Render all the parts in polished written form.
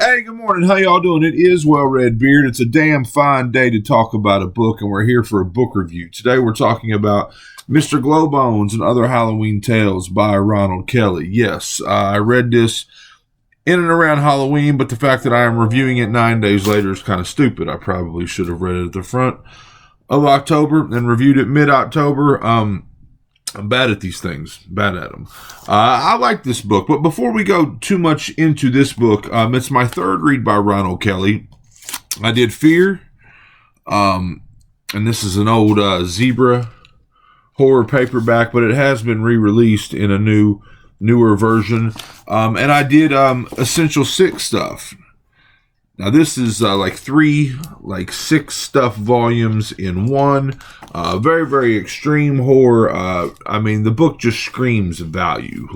Hey, good morning. How y'all doing? It is Well Red Beard. It's a damn fine day to talk about a book, and we're here for a book review. Today we're talking about Mr. Glowbones and Other Halloween Tales by Ronald Kelly. Yes, I read this in and around Halloween, but the fact that I am reviewing it 9 days later is kind of stupid. I probably should have read it at the front of October and reviewed it mid-October. I'm bad at these things. Bad at them. I like this book, but before we go too much into this book, it's my third read by Ronald Kelly. I did Fear, and this is an old Zebra horror paperback, but it has been re-released in a newer version. And I did Essential Six stuff. Now this is like 6 stuff volumes in one. Very, very extreme horror. The book just screams value.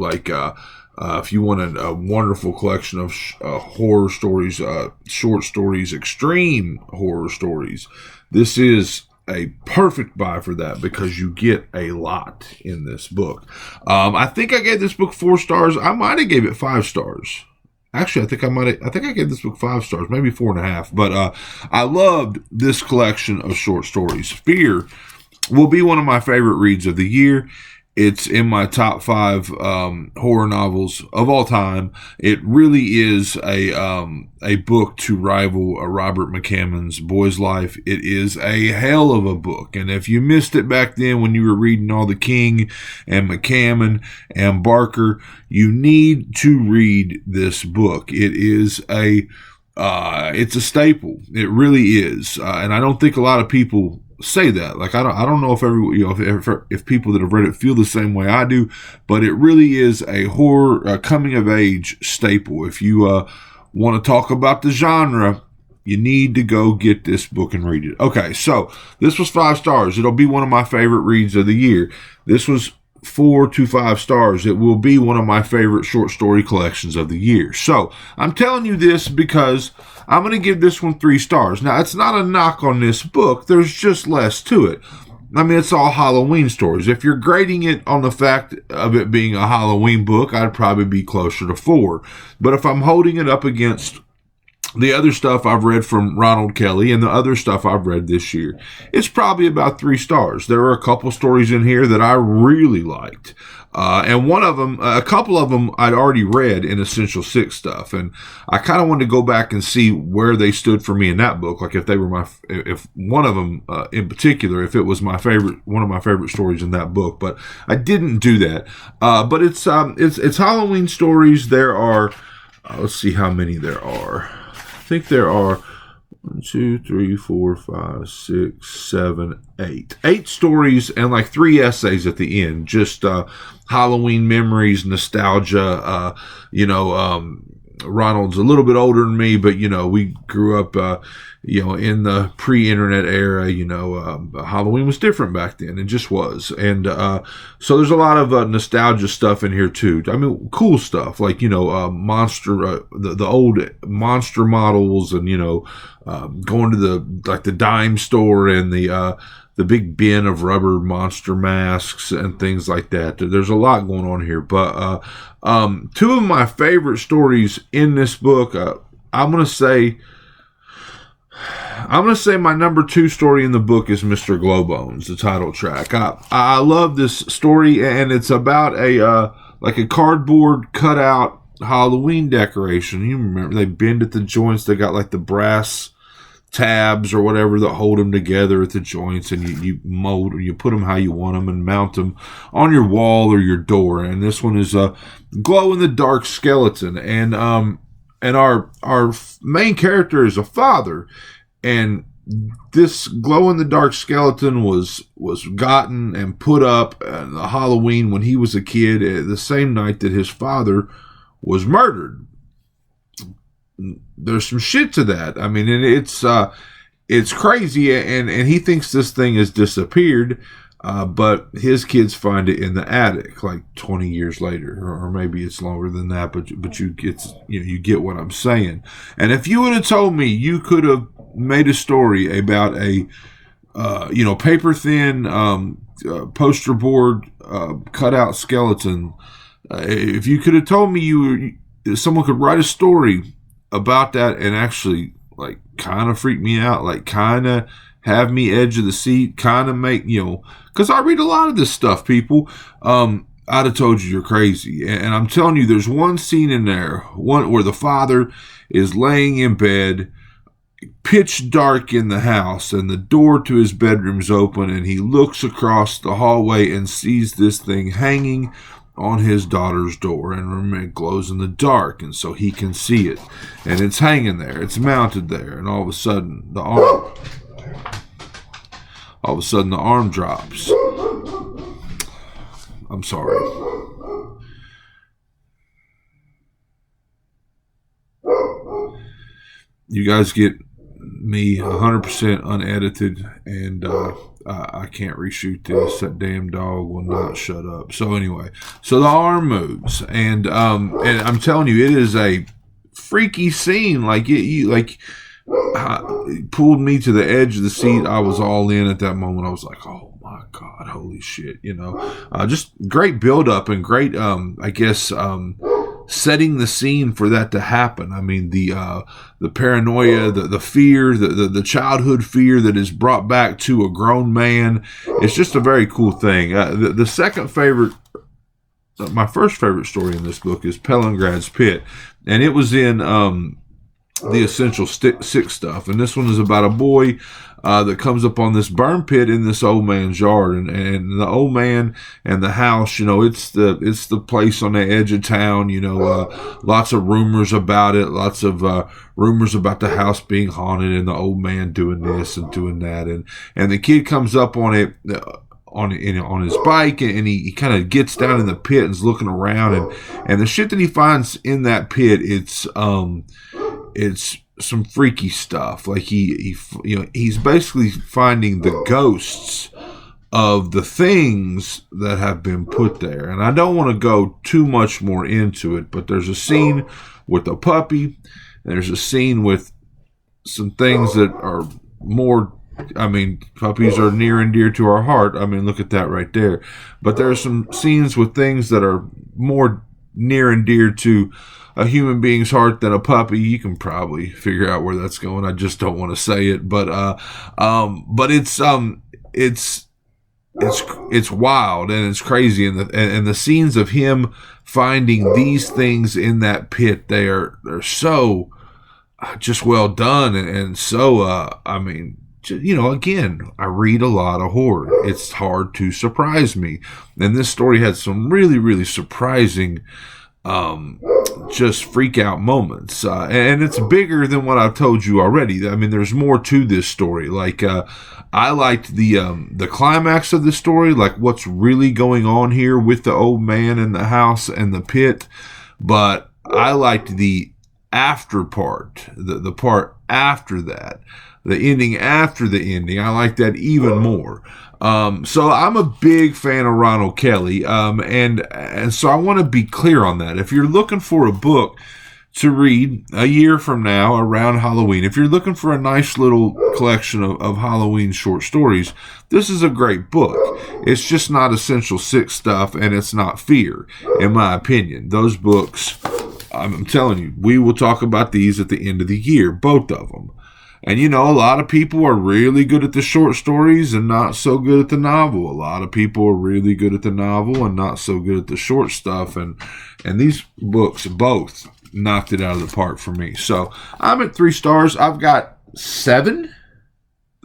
If you want a wonderful collection of horror stories, short stories, extreme horror stories, this is a perfect buy for that because you get a lot in this book. I think I gave this book 4 stars. I might have gave it 5 stars. Actually, I think I gave this book 5 stars, maybe 4.5. But I loved this collection of short stories. Fear will be one of my favorite reads of the year. It's in my top 5 horror novels of all time. It really is a book to rival Robert McCammon's Boy's Life. It is a hell of a book. And if you missed it back then when you were reading all the King and McCammon and Barker, you need to read this book. It is it's a staple. It really is. And I don't think a lot of people say that. I don't know if if people that have read it feel the same way I do, but it really is a horror coming of age staple. If you want to talk about the genre, you need to go get this book and read it. Okay, so this was 5 stars. It'll be one of my favorite reads of the year. This was 4 to 5 stars. It will be one of my favorite short story collections of the year. So I'm telling you this because I'm going to give this one 3 stars. Now, it's not a knock on this book. There's just less to it. It's all Halloween stories. If you're grading it on the fact of it being a Halloween book, I'd probably be closer to 4. But if I'm holding it up against the other stuff I've read from Ronald Kelly and the other stuff I've read this year, it's probably about 3 stars. There are a couple stories in here that I really liked. And a couple of them I'd already read in Essential Six stuff. And I kind of wanted to go back and see where they stood for me in that book. Like if one of them in particular, if it was one of my favorite stories in that book, but I didn't do that. But it's Halloween stories. There are, let's see how many there are. I think there are 1, 2, 3, 4, 5, 6, 7, 8. 8 stories and 3 essays at the end. Just Halloween memories, nostalgia. Ronald's a little bit older than me, but we grew up in the pre-internet era. Halloween was different back then. It just was. And so there's a lot of nostalgia stuff in here too. Cool stuff like monster the old monster models, and going to the dime store and the big bin of rubber monster masks and things like that. There's a lot going on here. But 2 of my favorite stories in this book, I'm gonna say my number 2 story in the book is Mr. Glowbones, the title track. I love this story, and it's about a cardboard cutout Halloween decoration. You remember they bend at the joints. They got the brass tabs or whatever that hold them together at the joints, and you mold or you put them how you want them and mount them on your wall or your door. And this one is a glow in the dark skeleton, and our main character is a father, and this glow in the dark skeleton was gotten and put up on Halloween when he was a kid, the same night that his father was murdered. There's some shit to that. And it's crazy, and he thinks this thing has disappeared, but his kids find it in the attic 20 years later, or maybe it's longer than that. But you get what I'm saying. And if you would have told me you could have made a story about a paper thin poster board cutout skeleton, if you could have told me someone could write a story about that and actually like kind of freak me out, like kind of have me edge of the seat, kind of make, because I read a lot of this stuff, people. I'd have told you you're crazy. And I'm telling you, there's one scene in there, one where the father is laying in bed, pitch dark in the house, and the door to his bedroom's open, and he looks across the hallway and sees this thing hanging on his daughter's door, and remember, it glows in the dark, and so he can see it, and it's hanging there, it's mounted there, and all of a sudden the arm drops. I'm sorry. You guys get me 100% unedited, and I can't reshoot this. That damn dog will not shut up. So anyway, so the arm moves, and I'm telling you, it is a freaky scene. Like it pulled me to the edge of the seat. I was all in at that moment. I was like, oh my God, holy shit, just great build up and great, setting the scene for that to happen. I mean, the paranoia, the fear, the childhood fear that is brought back to a grown man. It's just a very cool thing. The second favorite, my first favorite story in this book is Pelengrad's Pit, and it was in the Essential Six stuff. And this one is about a boy that comes up on this burn pit in this old man's yard, and the old man and the house, it's the place on the edge of town, lots of rumors about it, lots of rumors about the house being haunted and the old man doing this and doing that, and the kid comes up on it on his bike, and he kind of gets down in the pit and is looking around, and the shit that he finds in that pit, it's some freaky stuff. Like he's basically finding the ghosts of the things that have been put there. And I don't want to go too much more into it, but there's a scene with a puppy. There's a scene with some things that are more, puppies are near and dear to our heart. Look at that right there. But there are some scenes with things that are more near and dear to a human being's heart than a puppy. You can probably figure out where that's going. I just don't want to say it, but it's wild and it's crazy, and the scenes of him finding these things in that pit, they're so just well done, and so again, I read a lot of horror. It's hard to surprise me, and this story had some really, really surprising just freak out moments, and it's bigger than what I've told you already. There's more to this story. Like I liked the climax of the story, like what's really going on here with the old man and the house and the pit, but I liked the after part, the part after that, the ending after the ending. I like that even more. So I'm a big fan of Ronald Kelly, and so I want to be clear on that. If you're looking for a book to read a year from now around Halloween, if you're looking for a nice little collection of Halloween short stories, this is a great book. It's just not Essential Six stuff, and it's not fear, in my opinion. Those books, I'm telling you, we will talk about these at the end of the year, both of them. And a lot of people are really good at the short stories and not so good at the novel. A lot of people are really good at the novel and not so good at the short stuff. And these books both knocked it out of the park for me. So I'm at 3 stars. I've got 7.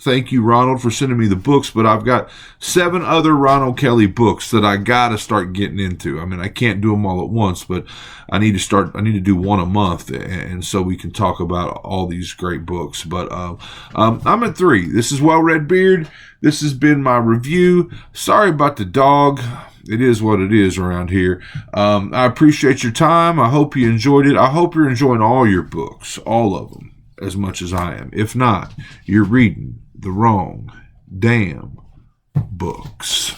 Thank you, Ronald, for sending me the books, but I've got 7 other Ronald Kelly books that I got to start getting into. I can't do them all at once, but I need to do one a month, and so we can talk about all these great books. But I'm at 3. This is Well Red Beard. This has been my review. Sorry about the dog. It is what it is around here. I appreciate your time. I hope you enjoyed it. I hope you're enjoying all your books, all of them, as much as I am. If not, you're reading the wrong damn books.